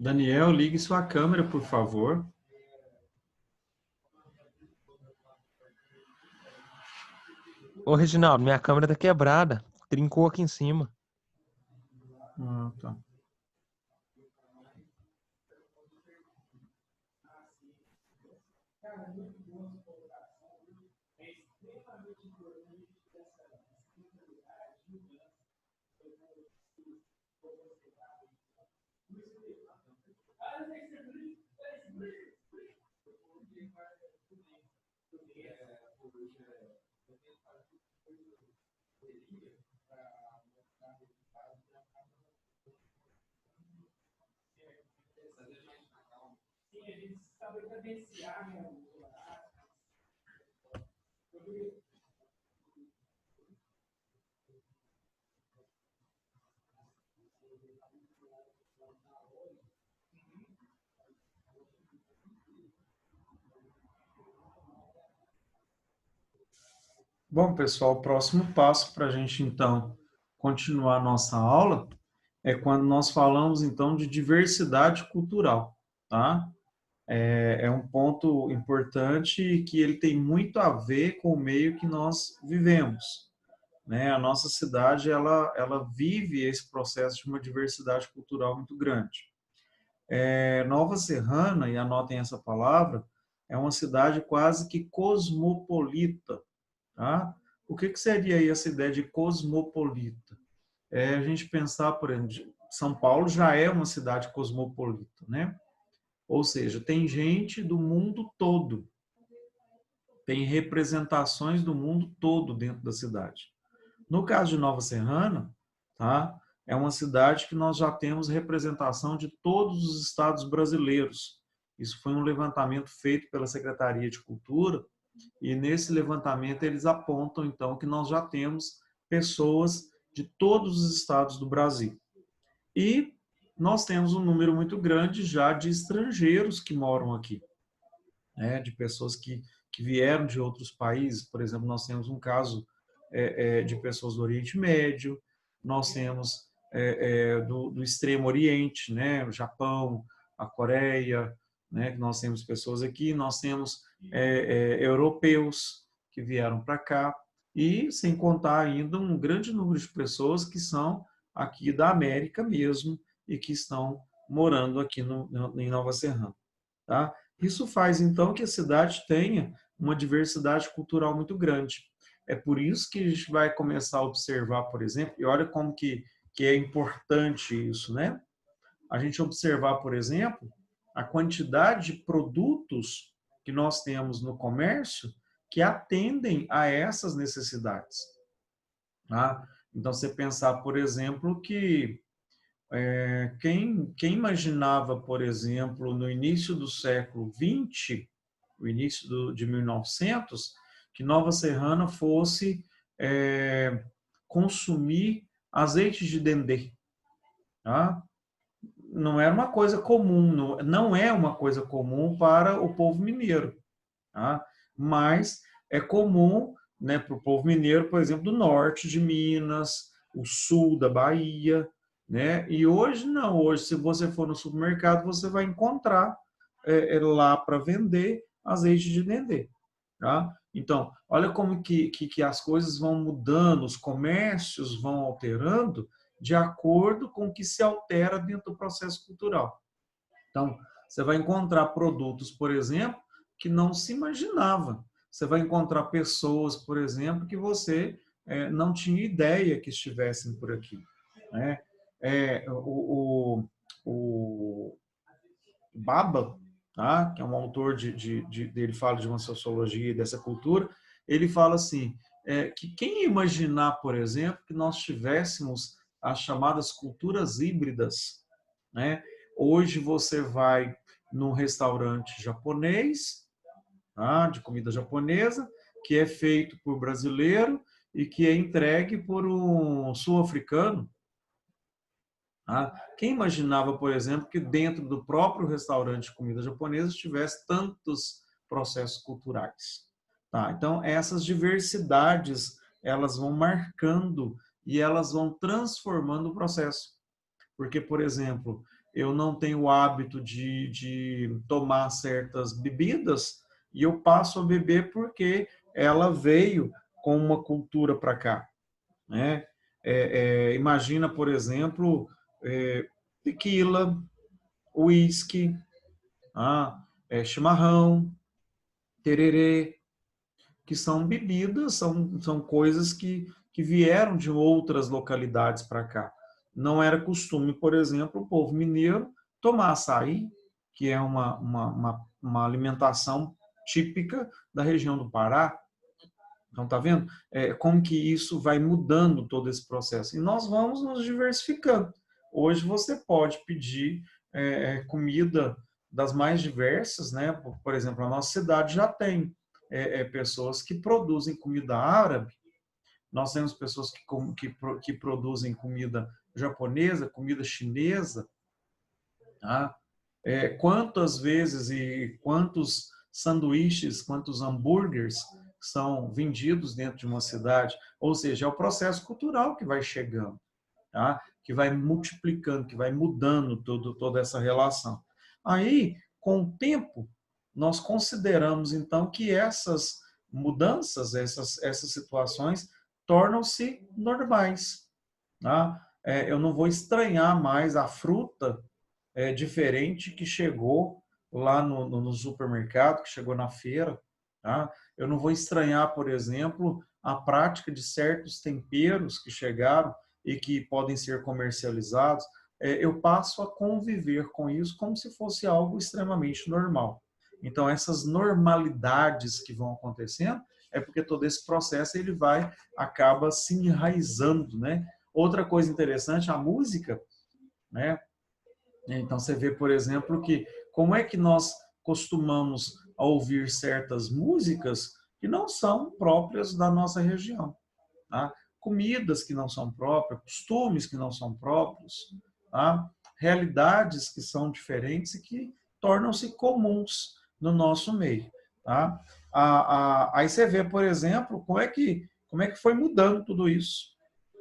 Daniel, ligue sua câmera, por favor. Ô, Reginaldo, minha câmera tá quebrada. Trincou aqui em cima. Ah, tá. Bom, pessoal, o próximo passo para a gente, então, continuar a nossa aula é quando nós falamos, então, de diversidade cultural, tá? É um ponto importante que ele tem muito a ver com o meio que nós vivemos, né? A nossa cidade, ela vive esse processo de uma diversidade cultural muito grande. Nova Serrana, e anotem essa palavra, é uma cidade quase que cosmopolita, tá? O que seria aí essa ideia de cosmopolita? A gente pensar, por exemplo, São Paulo já é uma cidade cosmopolita, né? Ou seja, tem gente do mundo todo, tem representações do mundo todo dentro da cidade. No caso de Nova Serrana, tá? É uma cidade que nós já temos representação de todos os estados brasileiros. Isso foi um levantamento feito pela Secretaria de Cultura, e nesse levantamento eles apontam, então, que nós já temos pessoas de todos os estados do Brasil. E nós temos um número muito grande já de estrangeiros que moram aqui, né? De pessoas que vieram de outros países. Por exemplo, nós temos um caso de pessoas do Oriente Médio, nós temos do Extremo Oriente, né? O Japão, a Coreia, né? Que nós temos pessoas aqui, nós temos europeus que vieram para cá, e sem contar ainda um grande número de pessoas que são aqui da América mesmo e que estão morando aqui em Nova Serrana. Tá? Isso faz, então, que a cidade tenha uma diversidade cultural muito grande. É por isso que a gente vai começar a observar, por exemplo, e olha como que é importante isso, né? A gente observar, por exemplo, a quantidade de produtos que nós temos no comércio que atendem a essas necessidades. Tá? Então, você pensar, por exemplo, que quem imaginava, por exemplo, no início do século XX, o início de 1900, que Nova Serrana fosse consumir azeite de dendê, tá? Não era uma coisa comum, não é uma coisa comum para o povo mineiro, tá? Mas é comum, né, para o povo mineiro, por exemplo, do norte de Minas, o sul da Bahia, né? E hoje não, hoje se você for no supermercado, você vai encontrar lá para vender azeite de dendê, tá? Então, olha como que as coisas vão mudando, os comércios vão alterando de acordo com o que se altera dentro do processo cultural. Então, você vai encontrar produtos, por exemplo, que não se imaginava. Você vai encontrar pessoas, por exemplo, que você não tinha ideia que estivessem por aqui, né? O Baba, tá? Que é um autor ele fala de uma sociologia dessa cultura, ele fala assim, que quem imaginar, por exemplo, que nós tivéssemos as chamadas culturas híbridas, né? Hoje você vai num restaurante japonês, tá? De comida japonesa, que é feito por brasileiro e que é entregue por um sul-africano. Tá? Quem imaginava, por exemplo, que dentro do próprio restaurante de comida japonesa tivesse tantos processos culturais? Tá? Então, essas diversidades, elas vão marcando e elas vão transformando o processo. Porque, por exemplo, eu não tenho o hábito de tomar certas bebidas e eu passo a beber porque ela veio com uma cultura para cá, né? Imagina, por exemplo, tequila, uísque, chimarrão, tererê, que são bebidas, são coisas que vieram de outras localidades para cá. Não era costume, por exemplo, o povo mineiro tomar açaí, que é uma alimentação típica da região do Pará. Então, tá vendo? Como que isso vai mudando todo esse processo. E nós vamos nos diversificando. Hoje você pode pedir comida das mais diversas, né? Por exemplo, a nossa cidade já tem pessoas que produzem comida árabe, nós temos pessoas que produzem comida japonesa, comida chinesa, tá? Quantas vezes e quantos sanduíches, quantos hambúrgueres são vendidos dentro de uma cidade? Ou seja, é o processo cultural que vai chegando, tá? Que vai multiplicando, que vai mudando toda essa relação. Aí, com o tempo, nós consideramos, então, que essas mudanças, essas situações, tornam-se normais. Tá? Eu não vou estranhar mais a fruta diferente que chegou lá no supermercado, que chegou na feira. Tá? Eu não vou estranhar, por exemplo, a prática de certos temperos que chegaram e que podem ser comercializados. Eu passo a conviver com isso como se fosse algo extremamente normal. Então, essas normalidades que vão acontecendo é porque todo esse processo ele acaba se enraizando, né? Outra coisa interessante, a música, né? Então, você vê, por exemplo, que como é que nós costumamos ouvir certas músicas que não são próprias da nossa região. Tá? Comidas que não são próprias, costumes que não são próprios, tá? Realidades que são diferentes e que tornam-se comuns no nosso meio. Tá? Aí você vê, por exemplo, como é que foi mudando tudo isso.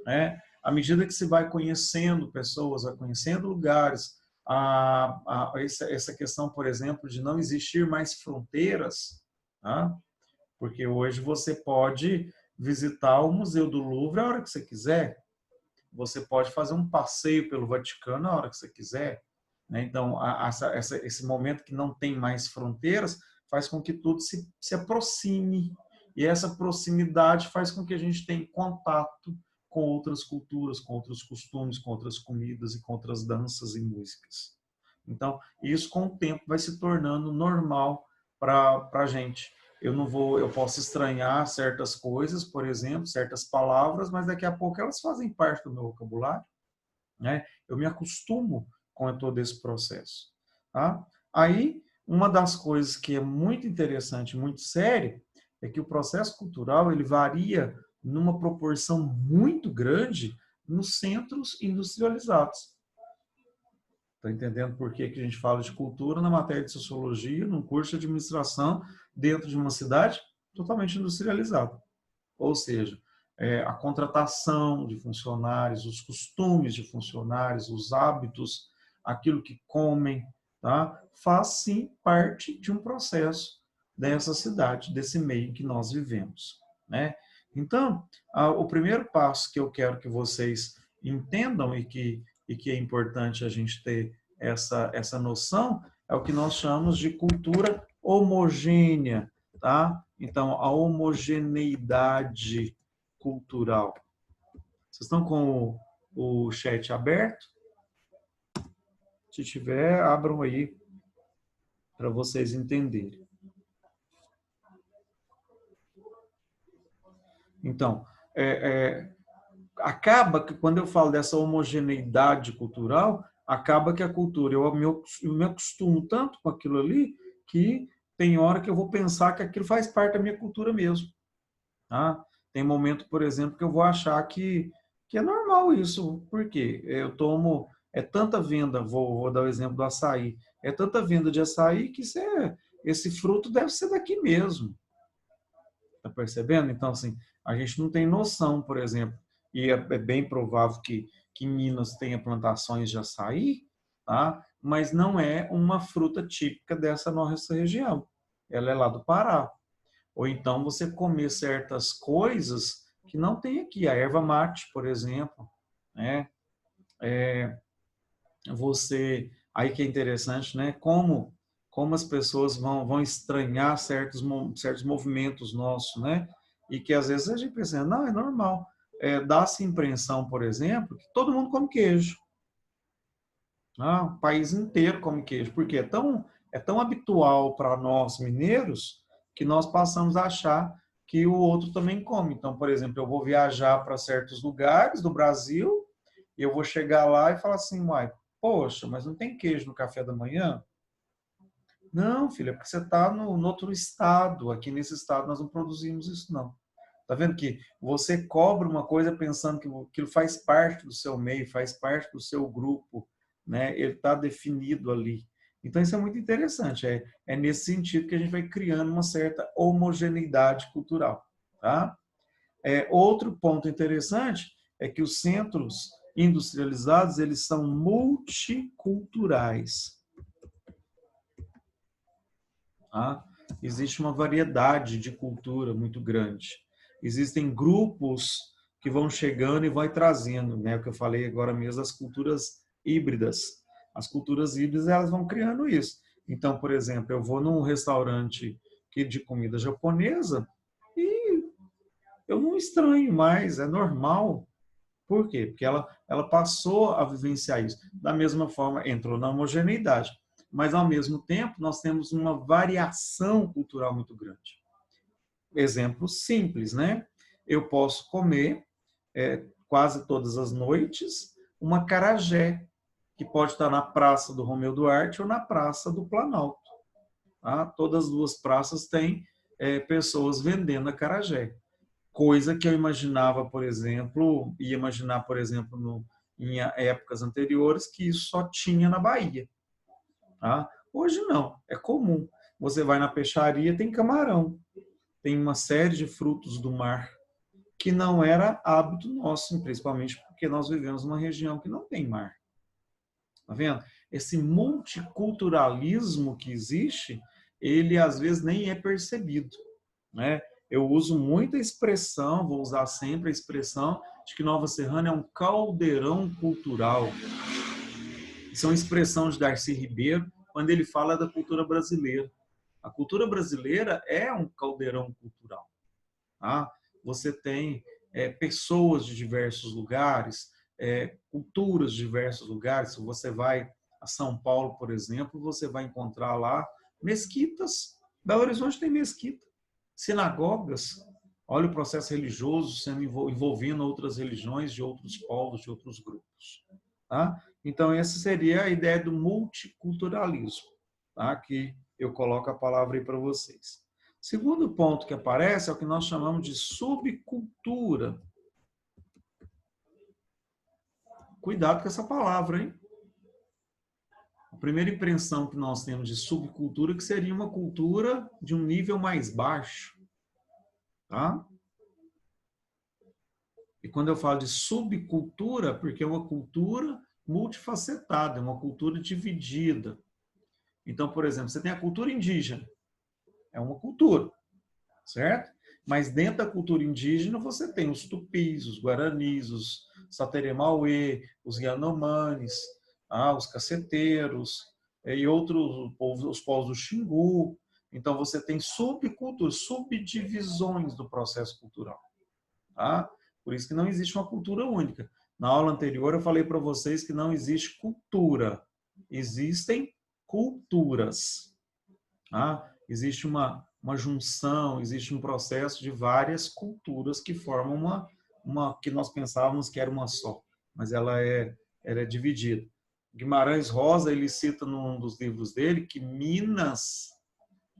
Né? À medida que se vai conhecendo pessoas, vai conhecendo lugares, essa questão, por exemplo, de não existir mais fronteiras, tá? Porque hoje você pode visitar o Museu do Louvre a hora que você quiser, você pode fazer um passeio pelo Vaticano a hora que você quiser. Né? Então, esse momento que não tem mais fronteiras faz com que tudo se aproxime, e essa proximidade faz com que a gente tenha contato com outras culturas, com outros costumes, com outras comidas e com outras danças e músicas. Então, isso com o tempo vai se tornando normal para a gente. Eu posso estranhar certas coisas, por exemplo, certas palavras, mas daqui a pouco elas fazem parte do meu vocabulário, né? Eu me acostumo com todo esse processo, tá? Aí, uma das coisas que é muito interessante, muito séria, é que o processo cultural ele varia numa proporção muito grande nos centros industrializados. Está entendendo por que a gente fala de cultura na matéria de sociologia, num curso de administração, dentro de uma cidade totalmente industrializada? Ou seja, a contratação de funcionários, os costumes de funcionários, os hábitos, aquilo que comem, tá? Faz sim parte de um processo dessa cidade, desse meio em que nós vivemos. Né? Então, o primeiro passo que eu quero que vocês entendam e que é importante a gente ter essa noção é o que nós chamamos de cultura homogênea. Tá? Então, a homogeneidade cultural. Vocês estão com o chat aberto? Se tiver, abram aí para vocês entenderem. Então, acaba que quando eu falo dessa homogeneidade cultural, acaba que a cultura, eu me acostumo tanto com aquilo ali, que tem hora que eu vou pensar que aquilo faz parte da minha cultura mesmo. Tá? Tem momento, por exemplo, que eu vou achar que é normal isso. Por quê? Eu tomo tanta venda, vou dar o exemplo do açaí, é tanta venda de açaí que esse fruto deve ser daqui mesmo. Está percebendo? Então, assim, a gente não tem noção, por exemplo, e é bem provável que Minas tenha plantações de açaí, tá? Mas não é uma fruta típica dessa nossa região. Ela é lá do Pará. Ou então você comer certas coisas que não tem aqui. A erva mate, por exemplo, né? Você, aí que é interessante, né? Como as pessoas vão estranhar certos movimentos nossos, né? E que às vezes a gente pensa, não, é normal. Dá-se a impressão, por exemplo, que todo mundo come queijo. Ah, o país inteiro come queijo, porque é tão habitual para nós mineiros que nós passamos a achar que o outro também come. Então, por exemplo, eu vou viajar para certos lugares do Brasil e eu vou chegar lá e falar assim, uai, poxa, mas não tem queijo no café da manhã? Não, filha, é porque você está no outro estado. Aqui nesse estado nós não produzimos isso, não. Tá vendo que você cobra uma coisa pensando que aquilo faz parte do seu meio, faz parte do seu grupo, né? Ele está definido ali. Então isso é muito interessante. É nesse sentido que a gente vai criando uma certa homogeneidade cultural, tá? Outro ponto interessante é que os centros industrializados eles são multiculturais, tá? Existe uma variedade de cultura muito grande. Existem grupos que vão chegando e vai trazendo, né? O que eu falei agora mesmo, as culturas híbridas. As culturas híbridas elas vão criando isso. Então, por exemplo, eu vou num restaurante de comida japonesa e eu não estranho mais, é normal. Por quê? Porque ela passou a vivenciar isso. Da mesma forma, entrou na homogeneidade. Mas, ao mesmo tempo, nós temos uma variação cultural muito grande. Exemplo simples, né? Eu posso comer quase todas as noites uma acarajé, que pode estar na Praça do Romeu Duarte ou na Praça do Planalto. Tá? Todas as duas praças têm pessoas vendendo acarajé. Coisa que eu imaginava, por exemplo, ia imaginar, por exemplo, em épocas anteriores, que isso só tinha na Bahia. Tá? Hoje não, é comum. Você vai na peixaria, tem camarão, tem uma série de frutos do mar que não era hábito nosso, principalmente porque nós vivemos numa região que não tem mar. Tá vendo? Esse multiculturalismo que existe, ele às vezes nem é percebido, né? Eu uso muita expressão, vou usar sempre a expressão de que Nova Serrana é um caldeirão cultural. Isso é uma expressão de Darcy Ribeiro quando ele fala da cultura brasileira. A cultura brasileira é um caldeirão cultural. Tá? Você tem pessoas de diversos lugares, culturas de diversos lugares. Se você vai a São Paulo, por exemplo, você vai encontrar lá mesquitas. Belo Horizonte tem mesquita. Sinagogas. Olha o processo religioso sendo envolvendo outras religiões de outros povos, de outros grupos. Tá? Então, essa seria a ideia do multiculturalismo, tá? Que eu coloco a palavra aí para vocês. Segundo ponto que aparece é o que nós chamamos de subcultura. Cuidado com essa palavra, hein? A primeira impressão que nós temos de subcultura é que seria uma cultura de um nível mais baixo, tá? E quando eu falo de subcultura, porque é uma cultura multifacetada, é uma cultura dividida. Então, por exemplo, você tem a cultura indígena, é uma cultura, certo? Mas dentro da cultura indígena você tem os tupis, os guaranis, os sateremauê, os yanomamis, os caceteiros e outros povos, os povos do Xingu. Então você tem subculturas, subdivisões do processo cultural. Tá? Por isso que não existe uma cultura única. Na aula anterior eu falei para vocês que não existe cultura, existem culturas. Tá? Existe uma junção, existe um processo de várias culturas que formam uma que nós pensávamos que era uma só, mas ela é dividida. Guimarães Rosa, ele cita num dos livros dele que Minas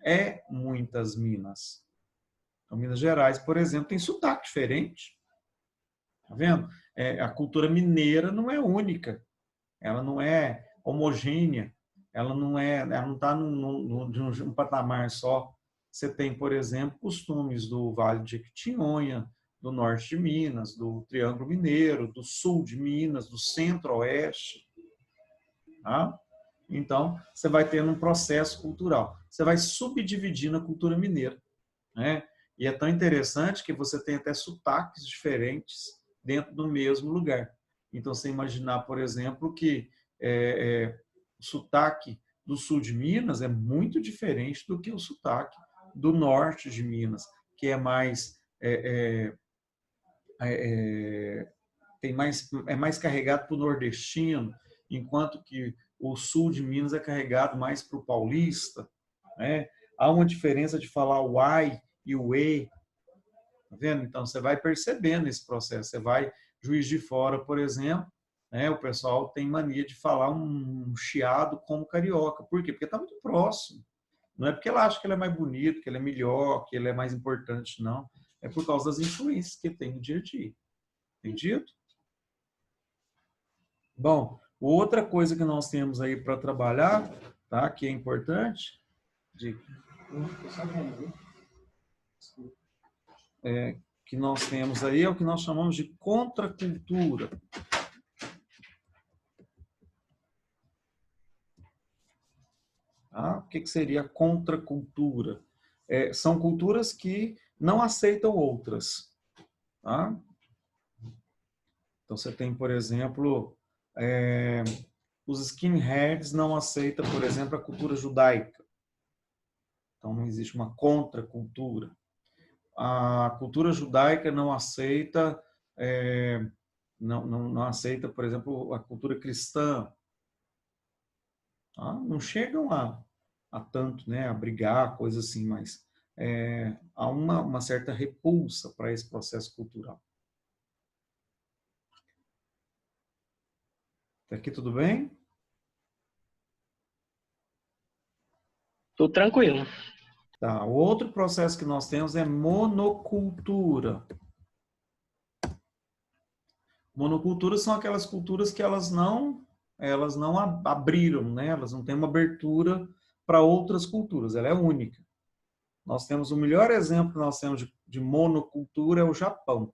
é muitas Minas. Então, Minas Gerais, por exemplo, tem sotaque diferente. Tá vendo? A cultura mineira não é única, ela não é homogênea, ela não está de um patamar só. Você tem, por exemplo, costumes do Vale de Jequitinhonha, do norte de Minas, do Triângulo Mineiro, do sul de Minas, do centro-oeste. Tá? Então, você vai tendo um processo cultural. Você vai subdividindo a cultura mineira, né? E é tão interessante que você tem até sotaques diferentes dentro do mesmo lugar. Então, você imaginar, por exemplo, que o sotaque do sul de Minas é muito diferente do que o sotaque do norte de Minas, que é mais é mais carregado para o nordestino, enquanto que o sul de Minas é carregado mais para o paulista, né? Há uma diferença de falar o ai e o e, tá vendo? Então você vai percebendo esse processo. Você vai Juiz de Fora, por exemplo, né? O pessoal tem mania de falar um chiado como carioca. Por quê? Porque está muito próximo. Não é porque ela acha que ele é mais bonito, que ele é melhor, que ele é mais importante, não. É por causa das influências que tem no dia a dia. Entendido? Bom, outra coisa que nós temos aí para trabalhar, tá? Que é importante, que nós temos aí é o que nós chamamos de contracultura. Tá? O que seria contracultura? São culturas que não aceitam outras. Tá? Então você tem, por exemplo, os skinheads não aceitam, por exemplo, a cultura judaica. Então não existe uma contracultura. A cultura judaica não aceita, não aceita, por exemplo, a cultura cristã. Tá? Não chegam a tanto, né, a brigar, coisa assim, mas há uma certa repulsa para esse processo cultural. Até aqui tudo bem? Tudo tranquilo. Tá. O outro processo que nós temos é monocultura. Monoculturas são aquelas culturas que elas não abriram, né? Elas não têm uma abertura para outras culturas, ela é única. Nós temos o melhor exemplo que nós temos de monocultura é o Japão,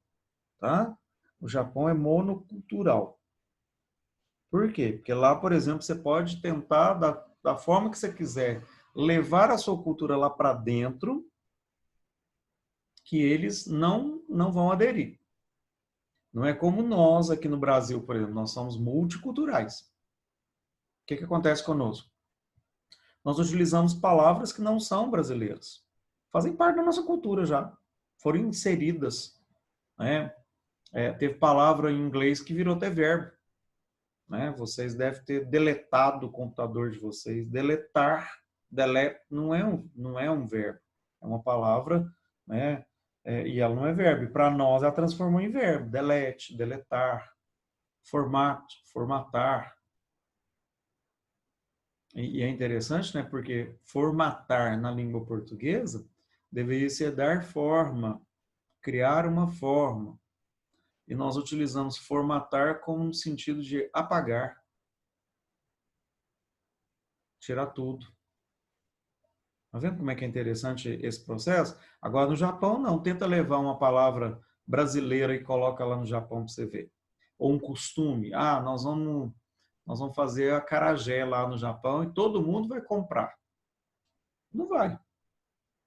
tá? O Japão é monocultural. Por quê? Porque lá, por exemplo, você pode tentar, da forma que você quiser, levar a sua cultura lá para dentro, que eles não vão aderir. Não é como nós aqui no Brasil, por exemplo, nós somos multiculturais. O que acontece conosco? Nós utilizamos palavras que não são brasileiras. Fazem parte da nossa cultura já. Foram inseridas. Né? Teve palavra em inglês que virou até verbo. Né? Vocês devem ter deletado o computador de vocês. Deletar, delete, não é um verbo. É uma palavra, né? E ela não é verbo. Para nós, ela transformou em verbo. Delete, deletar, formato, formatar. E é interessante, né? Porque formatar na língua portuguesa deveria ser dar forma, criar uma forma. E nós utilizamos formatar como no sentido de apagar, tirar tudo. Tá vendo como é que é interessante esse processo? Agora, no Japão, não. Tenta levar uma palavra brasileira e coloca lá no Japão para você ver. Ou um costume. Ah, nós vamos fazer acarajé lá no Japão e todo mundo vai comprar. Não vai.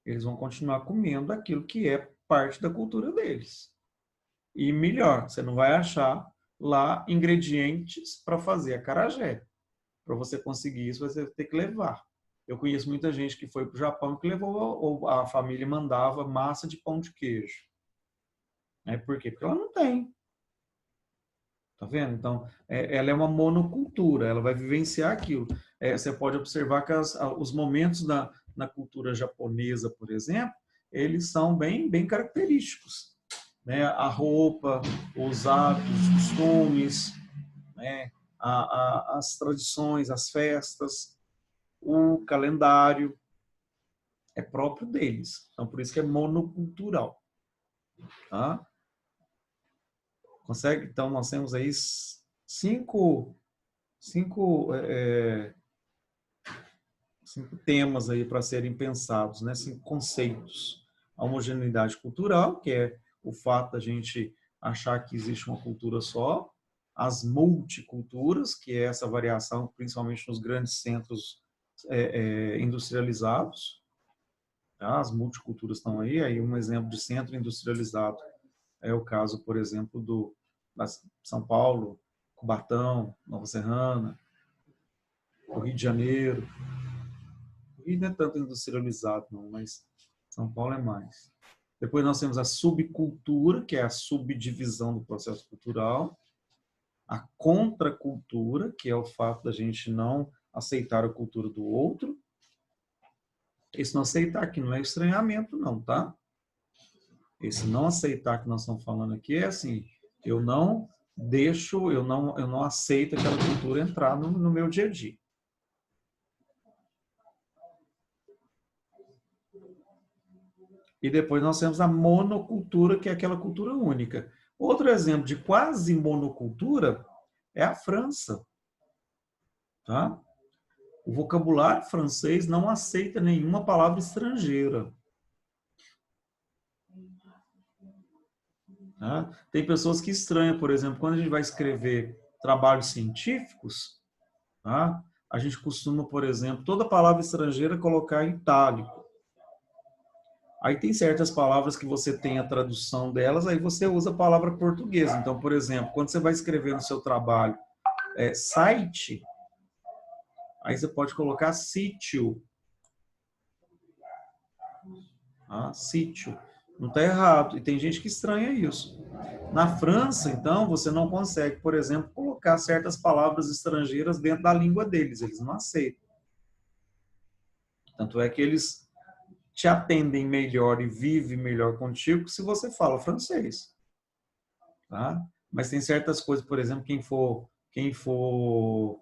Eles vão continuar comendo aquilo que é parte da cultura deles. E melhor, você não vai achar lá ingredientes para fazer acarajé. Para você conseguir isso, você vai ter que levar. Eu conheço muita gente que foi para o Japão que levou, ou a família mandava massa de pão de queijo. Por quê? Porque ela não tem. Tá vendo? Então, ela é uma monocultura, ela vai vivenciar aquilo. Você pode observar que os momentos na cultura japonesa, por exemplo, eles são bem, bem característicos. Né? A roupa, os hábitos, os costumes, né? As tradições, as festas, o calendário é próprio deles. Então, por isso que é monocultural. Tá? Consegue? Então, nós temos aí cinco temas aí para serem pensados, né? 5 conceitos. A homogeneidade cultural, que é o fato da gente achar que existe uma cultura só, as multiculturas, que é essa variação principalmente nos grandes centros industrializados. Tá? As multiculturas estão aí um exemplo de centro industrializado é o caso, por exemplo, do São Paulo, Cubatão, Nova Serrana, o Rio de Janeiro. O Rio não é tanto industrializado, não, mas São Paulo é mais. Depois nós temos a subcultura, que é a subdivisão do processo cultural. A contracultura, que é o fato da gente não aceitar a cultura do outro. Esse não aceitar aqui não é estranhamento, não, tá? Esse não aceitar que nós estamos falando aqui é assim, eu não aceito aquela cultura entrar no meu dia a dia. E depois nós temos a monocultura, que é aquela cultura única. Outro exemplo de quase monocultura é a França. Tá? O vocabulário francês não aceita nenhuma palavra estrangeira. Tá? Tem pessoas que estranham, por exemplo, quando a gente vai escrever trabalhos científicos, tá? A gente costuma, por exemplo, toda palavra estrangeira colocar em itálico. Aí tem certas palavras que você tem a tradução delas, aí você usa a palavra portuguesa. Então, por exemplo, quando você vai escrever no seu trabalho site, aí você pode colocar sítio. Sítio. Não está errado. E tem gente que estranha isso. Na França, então, você não consegue, por exemplo, colocar certas palavras estrangeiras dentro da língua deles. Eles não aceitam. Tanto é que eles te atendem melhor e vivem melhor contigo se você fala francês. Tá? Mas tem certas coisas, por exemplo, quem for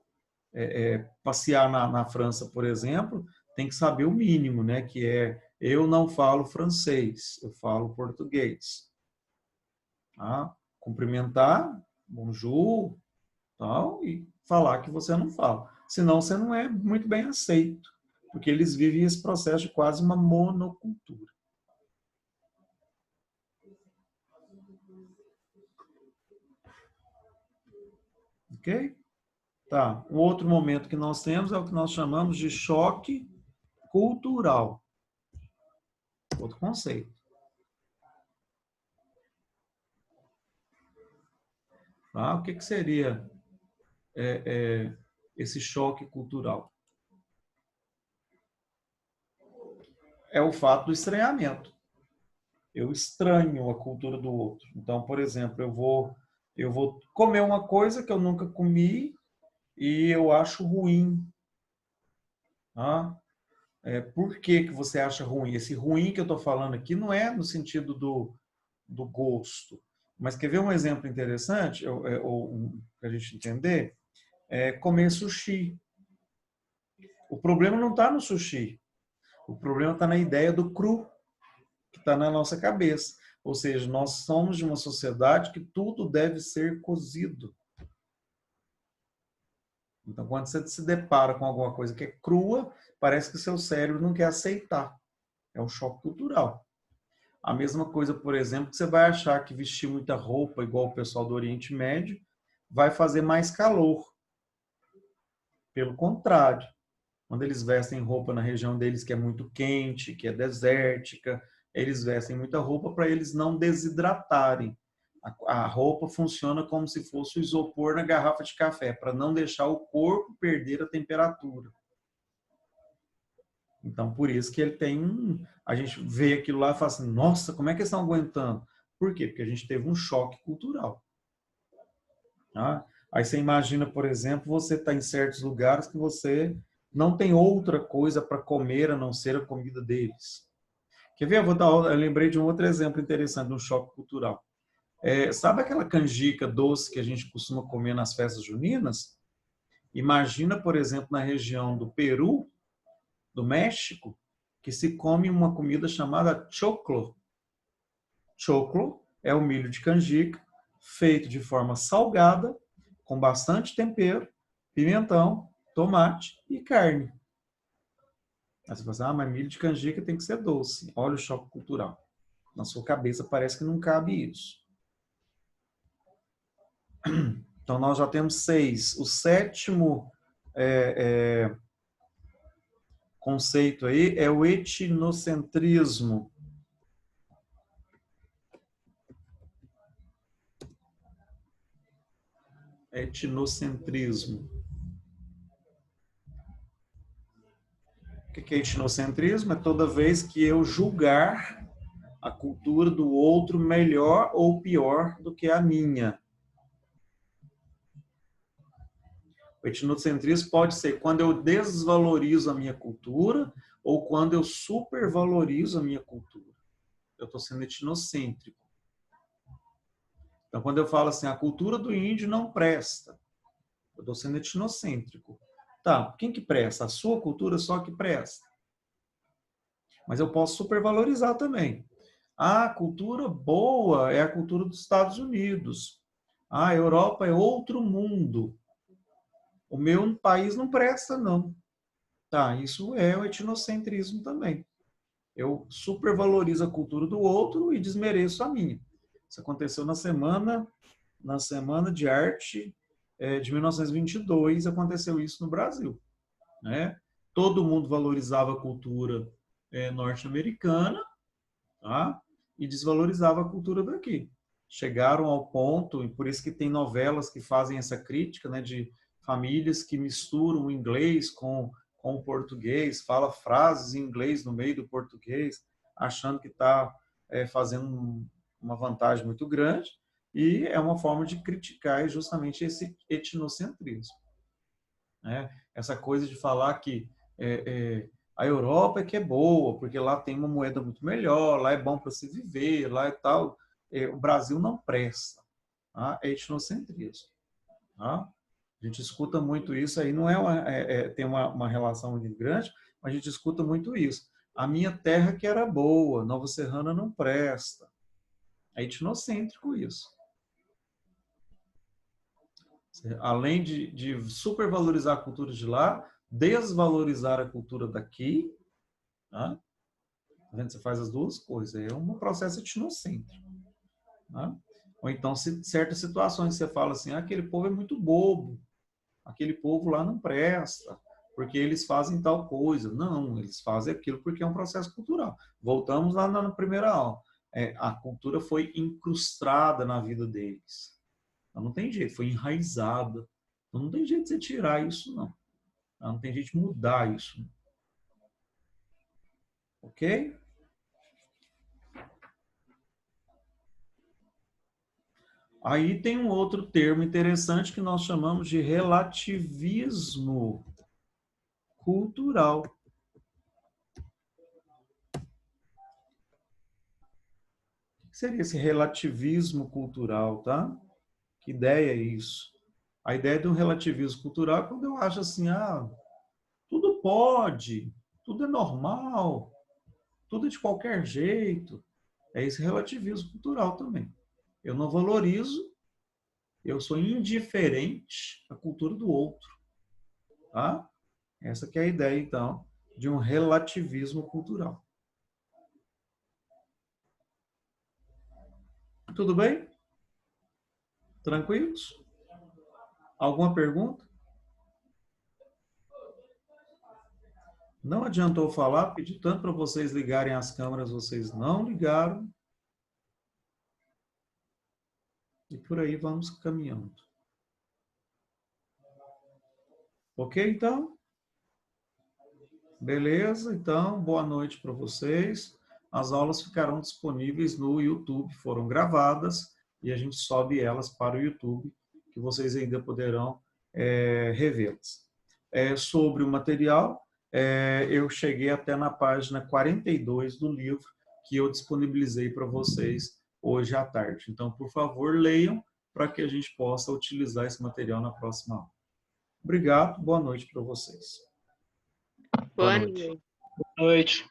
passear na França, por exemplo, tem que saber o mínimo, né? Que é, eu não falo francês, eu falo português. Tá? Cumprimentar, bonjour, tal, e falar que você não fala. Senão você não é muito bem aceito, porque eles vivem esse processo de quase uma monocultura. Ok? Tá. Um outro momento que nós temos é o que nós chamamos de choque cultural. Outro conceito. Tá? O que seria esse choque cultural? É o fato do estranhamento. Eu estranho a cultura do outro. Então, por exemplo, eu vou comer uma coisa que eu nunca comi e eu acho ruim. Tá? Por que você acha ruim? Esse ruim que eu estou falando aqui não é no sentido do gosto. Mas quer ver um exemplo interessante, para a gente entender? Comer sushi. O problema não está no sushi. O problema está na ideia do cru, que está na nossa cabeça. Ou seja, nós somos de uma sociedade que tudo deve ser cozido. Então, quando você se depara com alguma coisa que é crua, parece que o seu cérebro não quer aceitar. É um choque cultural. A mesma coisa, por exemplo, que você vai achar que vestir muita roupa, igual o pessoal do Oriente Médio, vai fazer mais calor. Pelo contrário, quando eles vestem roupa na região deles que é muito quente, que é desértica, eles vestem muita roupa para eles não desidratarem. A roupa funciona como se fosse o isopor na garrafa de café, para não deixar o corpo perder a temperatura. Então, por isso que ele tem a gente vê aquilo lá e fala assim, nossa, como é que eles estão aguentando? Por quê? Porque a gente teve um choque cultural. Tá? Aí você imagina, por exemplo, você está em certos lugares que você não tem outra coisa para comer a não ser a comida deles. Quer ver? Eu lembrei de um outro exemplo interessante de um choque cultural. Sabe aquela canjica doce que a gente costuma comer nas festas juninas? Imagina, por exemplo, na região do Peru, do México, que se come uma comida chamada choclo. Choclo é o milho de canjica feito de forma salgada, com bastante tempero, pimentão, tomate e carne. Aí você fala assim, mas milho de canjica tem que ser doce. Olha o choque cultural. Na sua cabeça parece que não cabe isso. Então, nós já temos 6. O sétimo conceito aí é o etnocentrismo. Etnocentrismo. O que é etnocentrismo? É toda vez que eu julgar a cultura do outro melhor ou pior do que a minha. O etnocentrismo pode ser quando eu desvalorizo a minha cultura ou quando eu supervalorizo a minha cultura. Eu estou sendo etnocêntrico. Então, quando eu falo assim, a cultura do índio não presta, eu estou sendo etnocêntrico. Tá, quem que presta? A sua cultura só que presta. Mas eu posso supervalorizar também. A cultura boa é a cultura dos Estados Unidos. A Europa é outro mundo. O meu país não presta, não. Tá, isso é o etnocentrismo também. Eu supervalorizo a cultura do outro e desmereço a minha. Isso aconteceu na Semana de Arte de 1922, aconteceu isso no Brasil. Né? Todo mundo valorizava a cultura norte-americana, tá? E desvalorizava a cultura daqui. Chegaram ao ponto, e por isso que tem novelas que fazem essa crítica, né, de famílias que misturam o inglês com o português, fala frases em inglês no meio do português, achando que está fazendo uma vantagem muito grande, e é uma forma de criticar justamente esse etnocentrismo. Né? Essa coisa de falar que a Europa é que é boa, porque lá tem uma moeda muito melhor, lá é bom para se viver, lá e tal. O Brasil não presta. Tá? É etnocentrismo. Tá? A gente escuta muito isso aí, não tem uma relação muito grande, mas a gente escuta muito isso. A minha terra que era boa, Nova Serrana não presta. É etnocêntrico isso. Além de supervalorizar a cultura de lá, desvalorizar a cultura daqui, tá? Você faz as duas coisas, é um processo etnocêntrico. Tá? Ou então, certas situações você fala assim, aquele povo é muito bobo, aquele povo lá não presta, porque eles fazem tal coisa. Não, eles fazem aquilo porque é um processo cultural. Voltamos lá na primeira aula. A cultura foi incrustada na vida deles. Então, não tem jeito, foi enraizada. Então, não tem jeito de você tirar isso, não. Não tem jeito de mudar isso. Ok? Aí tem um outro termo interessante que nós chamamos de relativismo cultural. O que seria esse relativismo cultural, tá? Que ideia é isso? A ideia do relativismo cultural é quando eu acho assim, tudo pode, tudo é normal, tudo é de qualquer jeito. É esse relativismo cultural também. Eu não valorizo, eu sou indiferente à cultura do outro. Tá? Essa que é a ideia, então, de um relativismo cultural. Tudo bem? Tranquilos? Alguma pergunta? Não adiantou falar, pedi tanto para vocês ligarem as câmeras, vocês não ligaram. E por aí vamos caminhando. Ok, então? Beleza, então, boa noite para vocês. As aulas ficarão disponíveis no YouTube, foram gravadas, e a gente sobe elas para o YouTube, que vocês ainda poderão revê-las. Sobre o material, eu cheguei até na página 42 do livro, que eu disponibilizei para vocês hoje à tarde. Então, por favor, leiam para que a gente possa utilizar esse material na próxima aula. Obrigado, boa noite para vocês. Boa noite. Boa noite.